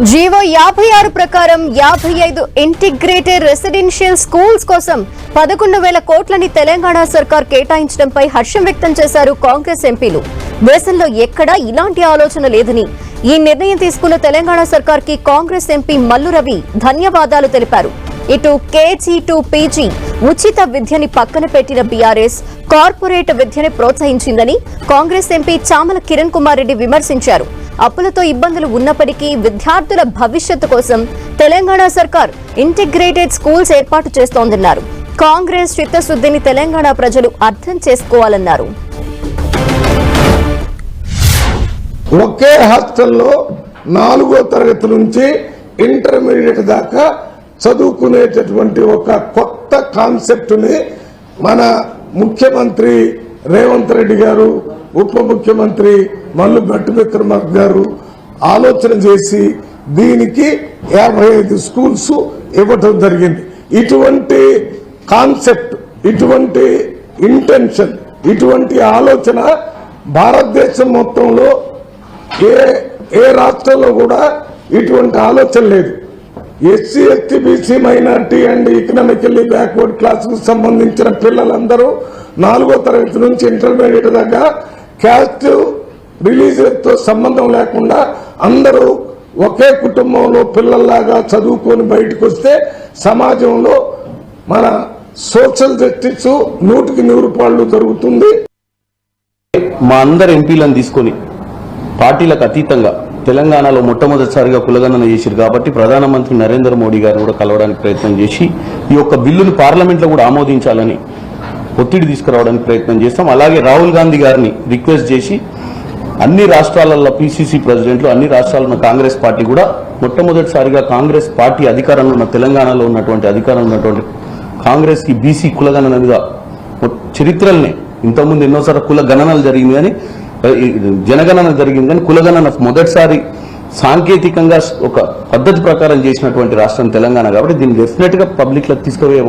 GO 56 ప్రకారం 55 integrated residential schools కోసం 11,000 కోట్లని తెలంగాణ సర్కార్ కేటాయించడంపై హర్షం వ్యక్తం చేశారు కాంగ్రెస్ ఎంపీలు. దేశంలో ఎక్కడా ఇలాంటి ఆలోచన లేదని, ఈ నిర్ణయం తీసుకున్న తెలంగాణ సర్కార్ కి కాంగ్రెస్ ఎంపీ మల్లు రవి ధన్యవాదాలు తెలిపారు. ఇటు కేజీ టు పీజీ ఉచిత విద్యని పక్కన పెట్టిన బీఆర్ఎస్ కార్పొరేట్ విద్యని ప్రోత్సహించిందని కాంగ్రెస్ ఎంపీ చామల కిరణ్ కుమార్ రెడ్డి విమర్శించారు. అప్పులతో ఇబ్బందులు ఉన్నప్పటికీ విద్యార్థుల భవిష్యత్తు కోసం తెలంగాణ సర్కార్ ఇంటిగ్రేటెడ్ స్కూల్స్ ఏర్పాటు చేస్తోందన్నారు. కాంగ్రెస్ చిత్తశుద్ధిని తెలంగాణ ప్రజలు అర్థం చేసుకోవాలన్నారు. ఒకే హాస్టల్లో 4వ తరగతి నుంచి ఇంటర్మీడియట్ దాకా చదువుకునేటటువంటి ఒక కొత్త కాన్సెప్ట్ ని మన ముఖ్యమంత్రి రేవంత్ రెడ్డి గారు, ఉప ముఖ్యమంత్రి మల్లు భట్టి విక్రమార్క గారు ఆలోచన చేసి దీనికి 55 స్కూల్స్ ఇవ్వటం జరిగింది. ఇటువంటి కాన్సెప్ట్, ఇటువంటి ఇంటెన్షన్, ఇటువంటి ఆలోచన భారతదేశం మొత్తంలో ఏ రాష్ట్రంలో కూడా ఇటువంటి ఆలోచన లేదు. SC, ST, BC, minority and economically backward class కు సంబంధించిన పిల్లలందరూ 4వ తరగతి నుంచి ఇంటర్మీడియట్ దాకా క్యాస్ట్ రిలీజియన్ తో సంబంధం లేకుండా అందరూ ఒకే కుటుంబంలో పిల్లల్లాగా చదువుకొని బయటకు వస్తే సమాజంలో మన సోషల్ జస్టిస్ 100కి 100 జరుగుతుంది. మా అందరు ఎంపీలను తీసుకొని పార్టీలకు అతీతంగా తెలంగాణలో మొట్టమొదటిసారిగా కులగణన చేశారు కాబట్టి ప్రధానమంత్రి నరేంద్ర మోడీ గారిని కూడా కలవడానికి ప్రయత్నం చేసి ఈ యొక్క బిల్లును పార్లమెంట్లో కూడా ఆమోదించాలని ఒత్తిడి తీసుకురావడానికి ప్రయత్నం చేస్తాం. అలాగే రాహుల్ గాంధీ గారిని రిక్వెస్ట్ చేసి అన్ని రాష్ట్రాలలో పీసీసీ ప్రెసిడెంట్లు, అన్ని రాష్ట్రాల్లో ఉన్న కాంగ్రెస్ పార్టీ కూడా మొట్టమొదటిసారిగా కాంగ్రెస్ పార్టీ అధికారంలో ఉన్న తెలంగాణలో ఉన్నటువంటి అధికారంలో ఉన్నటువంటి కాంగ్రెస్ కి బీసీ కులగణన మీద చరిత్రల్ని ఇంతకుముందు ఎన్నోసార్లు కుల గణనలు జరిగింది కానీ జనగణన జరిగింది కానీ కులగణన మొదటిసారి సాంకేతికంగా ఒక పద్ధతి ప్రకారం చేసినటువంటి రాష్ట్రం తెలంగాణ కాబట్టి దీన్ని డెఫినెట్ గా పబ్లిక్ లకు తీసుకుపోయే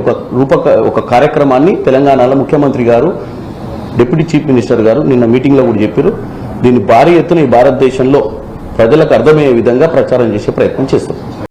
ఒక కార్యక్రమాన్ని తెలంగాణలో ముఖ్యమంత్రి గారు, డిప్యూటీ చీఫ్ మినిస్టర్ గారు నిన్న మీటింగ్ లో కూడా చెప్పారు. దీన్ని భారీ ఎత్తున ఈ భారతదేశంలో ప్రజలకు అర్థమయ్యే విధంగా ప్రచారం చేసే ప్రయత్నం చేస్తారు.